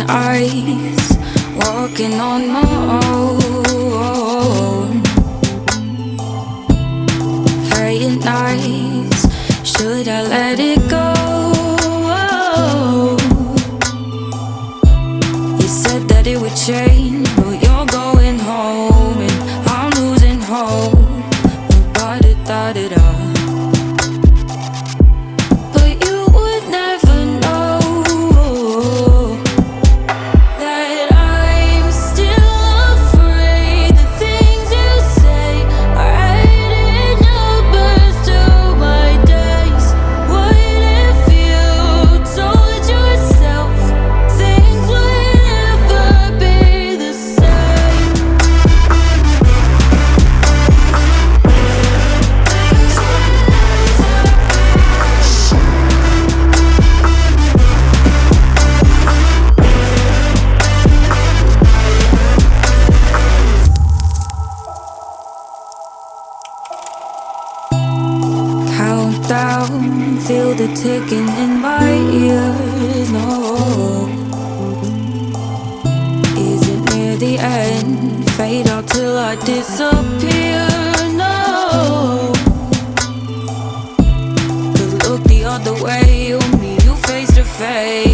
eyes, walking on my own. Playing nice, should I let it go? You said that it would change, but you're going home and I'm losing hope. Ba-da-da-da-da. Down, feel the ticking in my ears. No, is it near the end? Fade out till I disappear. No, 'cause look the other way, you meet you face to face.